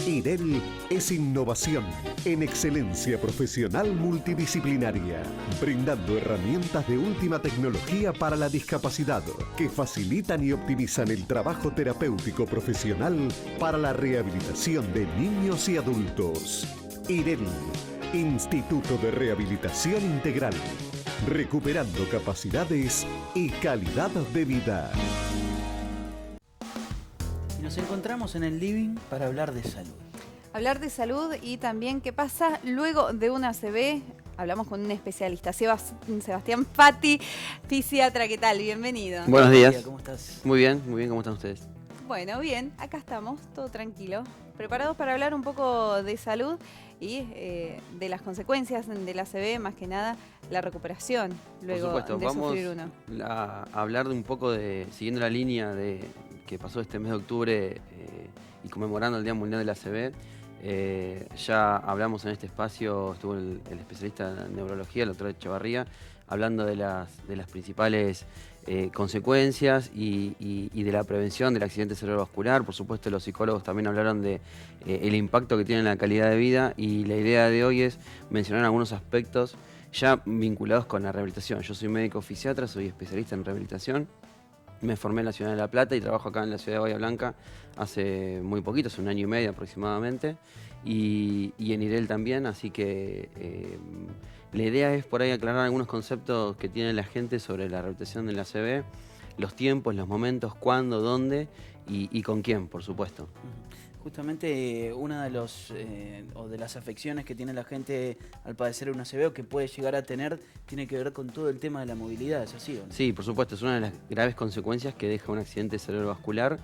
IREL es innovación en excelencia profesional multidisciplinaria, brindando herramientas de última tecnología para la discapacidad que facilitan y optimizan el trabajo terapéutico profesional para la rehabilitación de niños y adultos. IREL, Instituto de Rehabilitación Integral, recuperando capacidades y calidad de vida. Nos encontramos en el living para hablar de salud. Hablar de salud y también qué pasa luego de una ACV. Hablamos con un especialista, Sebastián Fati, fisiatra. ¿Qué tal? Bienvenido. Buenos días. ¿Cómo estás? Muy bien, ¿cómo están ustedes? Bueno, bien, acá estamos, todo tranquilo. Preparados para hablar un poco de salud y de las consecuencias de la ACV, más que nada la recuperación luego de sufrir uno. Vamos a hablar de un poco de, siguiendo la línea de que pasó este mes de octubre y conmemorando el Día Mundial de la ACV. Ya hablamos en este espacio, estuvo el especialista en neurología, el doctor Echevarría, hablando de las principales consecuencias y de la prevención del accidente cerebrovascular. Por supuesto, los psicólogos también hablaron de el impacto que tiene en la calidad de vida, y la idea de hoy es mencionar algunos aspectos ya vinculados con la rehabilitación. Yo soy médico fisiatra, soy especialista en rehabilitación. Me formé en la ciudad de La Plata y trabajo acá en la ciudad de Bahía Blanca hace muy poquito, hace 1 año y medio aproximadamente, y en IREL también, así que la idea es por ahí aclarar algunos conceptos que tiene la gente sobre la rehabilitación de la ACV, los tiempos, los momentos, cuándo, dónde y con quién, por supuesto. Justamente una de las afecciones que tiene la gente al padecer una ACV o que puede llegar a tener tiene que ver con todo el tema de la movilidad, ¿es así o no? Sí, por supuesto, es una de las graves consecuencias que deja un accidente cerebrovascular,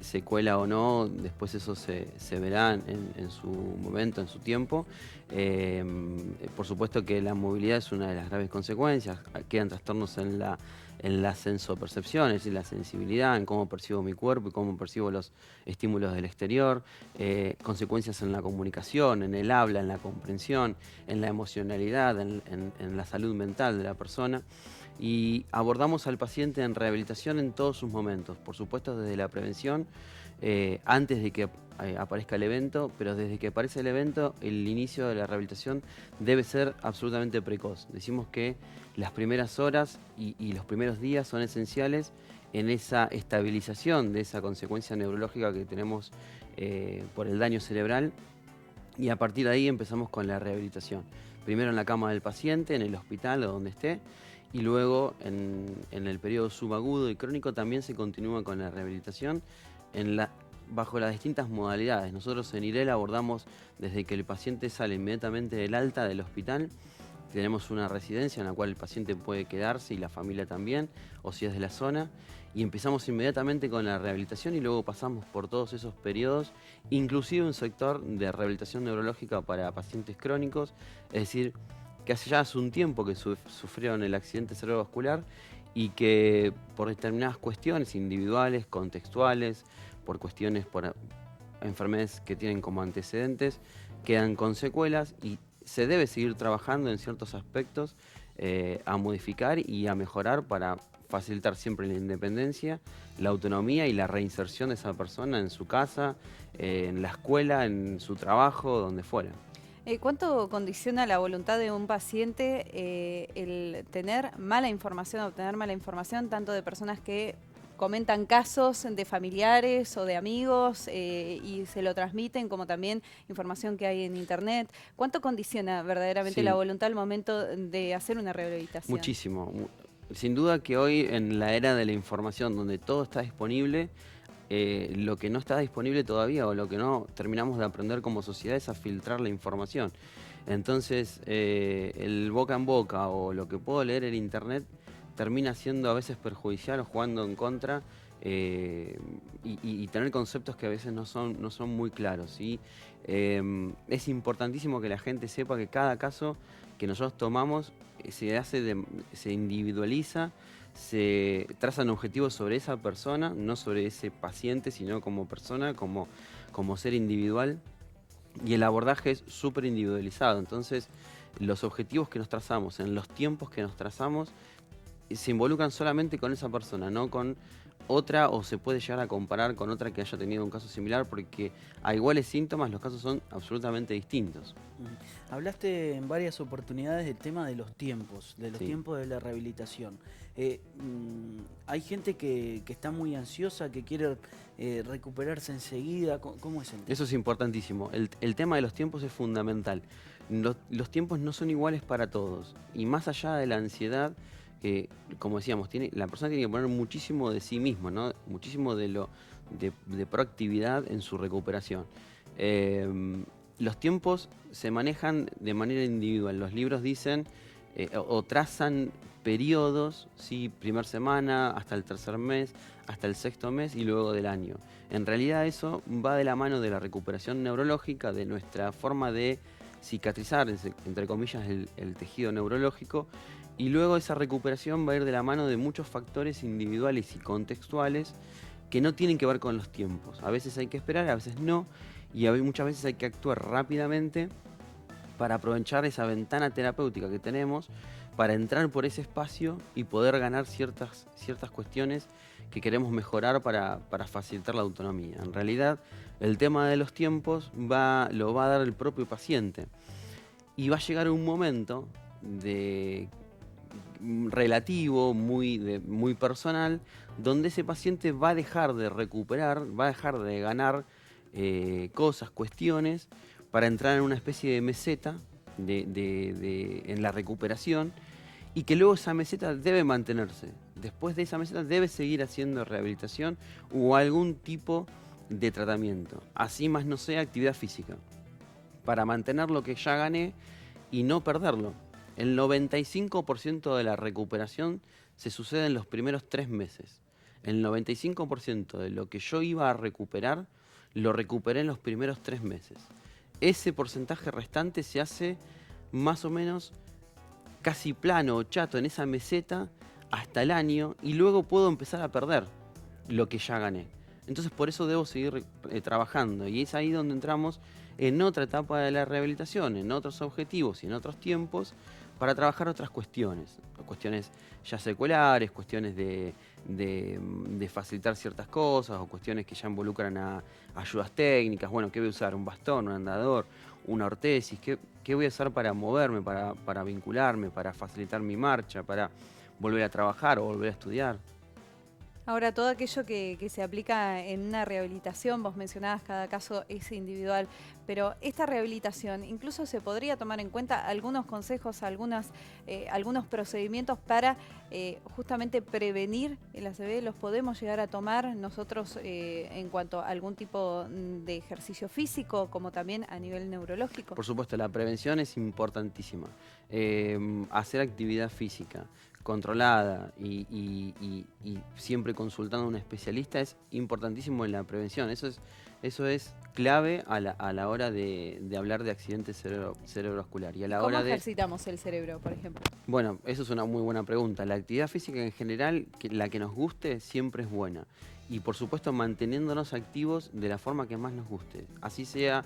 secuela o no, después eso se verá en su momento, en su tiempo. Por supuesto que la movilidad es una de las graves consecuencias, quedan trastornos en la sensopercepción, es decir, la sensibilidad, en cómo percibo mi cuerpo y cómo percibo los estímulos del exterior, consecuencias en la comunicación, en el habla, en la comprensión, en la emocionalidad, en la salud mental de la persona. Y abordamos al paciente en rehabilitación en todos sus momentos, por supuesto desde la prevención, antes de que aparezca el evento, pero desde que aparece el evento, el inicio de la rehabilitación debe ser absolutamente precoz. Decimos que las primeras horas y los primeros días son esenciales en esa estabilización de esa consecuencia neurológica que tenemos por el daño cerebral, y a partir de ahí empezamos con la rehabilitación. Primero en la cama del paciente, en el hospital o donde esté, y luego en el periodo subagudo y crónico también se continúa con la rehabilitación bajo las distintas modalidades. Nosotros en IREL abordamos desde que el paciente sale inmediatamente del alta del hospital. Tenemos una residencia en la cual el paciente puede quedarse y la familia también, o si es de la zona, y empezamos inmediatamente con la rehabilitación y luego pasamos por todos esos periodos, inclusive un sector de rehabilitación neurológica para pacientes crónicos, es decir, que ya hace un tiempo que sufrieron el accidente cerebrovascular y que por determinadas cuestiones individuales, contextuales, por enfermedades que tienen como antecedentes, quedan con secuelas y se debe seguir trabajando en ciertos aspectos a modificar y a mejorar para facilitar siempre la independencia, la autonomía y la reinserción de esa persona en su casa, en la escuela, en su trabajo, donde fuera. ¿Cuánto condiciona la voluntad de un paciente el tener mala información, obtener mala información, tanto de personas que comentan casos de familiares o de amigos y se lo transmiten, como también información que hay en internet? ¿Cuánto condiciona verdaderamente la voluntad al momento de hacer una rehabilitación? Muchísimo. Sin duda que hoy, en la era de la información, donde todo está disponible, lo que no está disponible todavía o lo que no terminamos de aprender como sociedad es a filtrar la información. Entonces, el boca en boca o lo que puedo leer en internet termina siendo a veces perjudicial o jugando en contra, y tener conceptos que a veces no son muy claros, ¿sí? Es importantísimo que la gente sepa que cada caso que nosotros tomamos se individualiza, se trazan objetivos sobre esa persona, no sobre ese paciente, sino como persona, como ser individual, y el abordaje es súper individualizado. Entonces, los objetivos que nos trazamos, en los tiempos que nos trazamos, se involucran solamente con esa persona, no con otra o se puede llegar a comparar con otra que haya tenido un caso similar, porque a iguales síntomas los casos son absolutamente distintos. Hablaste en varias oportunidades del tema de los tiempos Sí. tiempos de la rehabilitación. Hay gente que está muy ansiosa, que quiere recuperarse enseguida. ¿Cómo es el tema? Eso es importantísimo. El tema de los tiempos es fundamental. Los tiempos no son iguales para todos. Y más allá de la ansiedad, como decíamos, la persona tiene que poner muchísimo de sí mismo, ¿no? Muchísimo de proactividad en su recuperación. Los tiempos se manejan de manera individual. Los libros dicen o trazan periodos, ¿sí? Primer semana, hasta el tercer mes, hasta el sexto mes y luego del año. En realidad eso va de la mano de la recuperación neurológica, de nuestra forma de cicatrizar, entre comillas, el tejido neurológico, y luego esa recuperación va a ir de la mano de muchos factores individuales y contextuales que no tienen que ver con los tiempos. A veces hay que esperar, a veces no, y muchas veces hay que actuar rápidamente para aprovechar esa ventana terapéutica que tenemos, para entrar por ese espacio y poder ganar ciertas cuestiones que queremos mejorar para facilitar la autonomía. En realidad, el tema de los tiempos lo va a dar el propio paciente. Y va a llegar un momento relativo, muy personal, donde ese paciente va a dejar de recuperar, va a dejar de ganar cosas, cuestiones, para entrar en una especie de meseta en la recuperación, y que luego esa meseta debe mantenerse. Después de esa meseta debe seguir haciendo rehabilitación o algún tipo de tratamiento. Así más no sea actividad física, para mantener lo que ya gané y no perderlo. El 95% de la recuperación se sucede en los primeros 3 meses. El 95% de lo que yo iba a recuperar, lo recuperé en los primeros 3 meses. Ese porcentaje restante se hace más o menos casi plano o chato en esa meseta hasta el año, y luego puedo empezar a perder lo que ya gané. Entonces por eso debo seguir trabajando, y es ahí donde entramos en otra etapa de la rehabilitación, en otros objetivos y en otros tiempos, para trabajar otras cuestiones ya seculares, cuestiones de facilitar ciertas cosas, o cuestiones que ya involucran a ayudas técnicas. Bueno, ¿qué voy a usar? ¿Un bastón, un andador, una ortesis? ¿Qué voy a usar para moverme, para vincularme, para facilitar mi marcha, para volver a trabajar o volver a estudiar? Ahora, todo aquello que se aplica en una rehabilitación, vos mencionabas, cada caso es individual, pero esta rehabilitación incluso se podría tomar en cuenta algunos consejos, algunos procedimientos para justamente prevenir el ACV. ¿Los podemos llegar a tomar nosotros en cuanto a algún tipo de ejercicio físico, como también a nivel neurológico? Por supuesto, la prevención es importantísima. Hacer actividad física controlada y siempre consultando a un especialista es importantísimo en la prevención. Eso es clave a la hora de hablar de accidentes cerebrovascular. Y a la ¿Cómo hora ejercitamos el cerebro, por ejemplo? Bueno, eso es una muy buena pregunta. La actividad física en general, la que nos guste, siempre es buena. Y por supuesto manteniéndonos activos de la forma que más nos guste. Así sea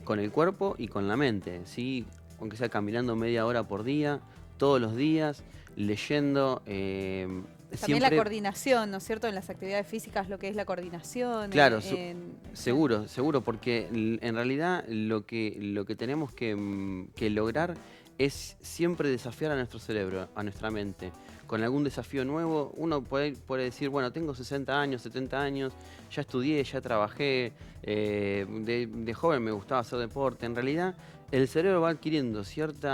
con el cuerpo y con la mente, ¿sí? Aunque sea caminando media hora por día, todos los días, leyendo. También Siempre... la coordinación, ¿no es cierto? En las actividades físicas, lo que es la coordinación. Claro, seguro, porque en realidad lo que tenemos que lograr es siempre desafiar a nuestro cerebro, a nuestra mente. Con algún desafío nuevo, uno puede decir, bueno, tengo 60 años, 70 años, ya estudié, ya trabajé, de joven me gustaba hacer deporte. En realidad, el cerebro va adquiriendo cierto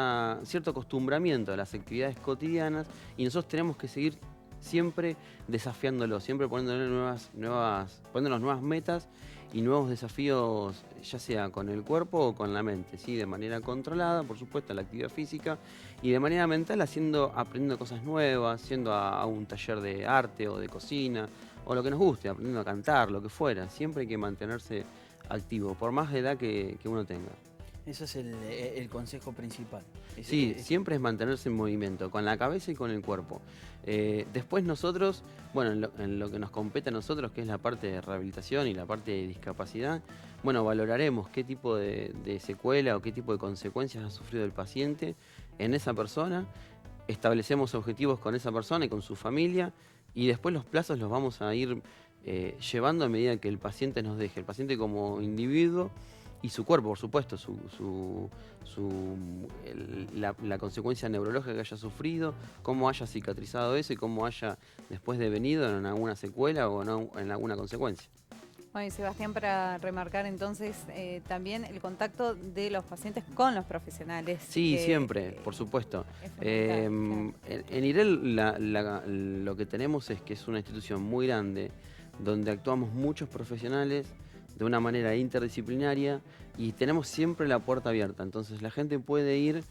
acostumbramiento a las actividades cotidianas, y nosotros tenemos que seguir siempre desafiándolo, siempre poniéndonos nuevas metas y nuevos desafíos, ya sea con el cuerpo o con la mente, ¿sí? De manera controlada, por supuesto, la actividad física, y de manera mental aprendiendo cosas nuevas, yendo a un taller de arte o de cocina, o lo que nos guste, aprendiendo a cantar, lo que fuera. Siempre hay que mantenerse activo, por más edad que uno tenga. Ese es el consejo principal. Sí, siempre es mantenerse en movimiento, con la cabeza y con el cuerpo. Después nosotros, bueno, en lo que nos compete a nosotros, que es la parte de rehabilitación y la parte de discapacidad, bueno, valoraremos qué tipo de secuela o qué tipo de consecuencias ha sufrido el paciente en esa persona, establecemos objetivos con esa persona y con su familia, y después los plazos los vamos a ir llevando a medida que el paciente nos deje. El paciente como individuo y su cuerpo, por supuesto, la consecuencia neurológica que haya sufrido, cómo haya cicatrizado eso y cómo haya después devenido en alguna secuela o en alguna consecuencia. Bueno, y Sebastián, para remarcar entonces también el contacto de los pacientes con los profesionales. Sí, siempre, por supuesto. En IREL lo que tenemos es que es una institución muy grande, donde actuamos muchos profesionales de una manera interdisciplinaria y tenemos siempre la puerta abierta. Entonces la gente puede ir,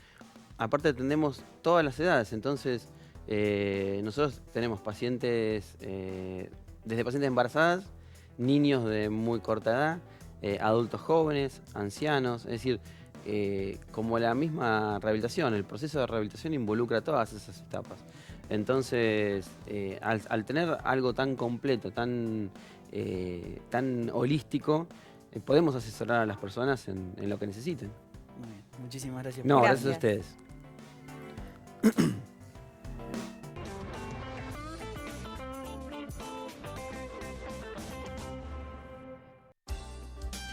aparte atendemos todas las edades, entonces nosotros tenemos pacientes, desde pacientes embarazadas, niños de muy corta edad, adultos jóvenes, ancianos, es decir, como la misma rehabilitación, el proceso de rehabilitación involucra todas esas etapas. Entonces, al tener algo tan completo, tan holístico, podemos asesorar a las personas en lo que necesiten. Muy bien, muchísimas gracias. No, Gracias. gracias a ustedes.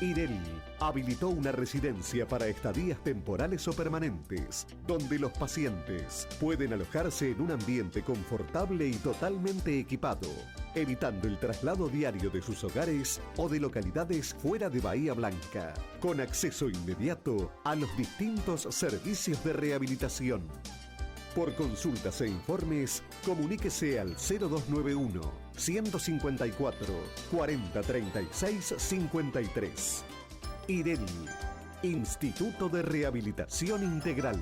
IREL habilitó una residencia para estadías temporales o permanentes, donde los pacientes pueden alojarse en un ambiente confortable y totalmente equipado, evitando el traslado diario de sus hogares o de localidades fuera de Bahía Blanca, con acceso inmediato a los distintos servicios de rehabilitación. Por consultas e informes, comuníquese al 0291 154 4036 53. IREL, Instituto de Rehabilitación Integral.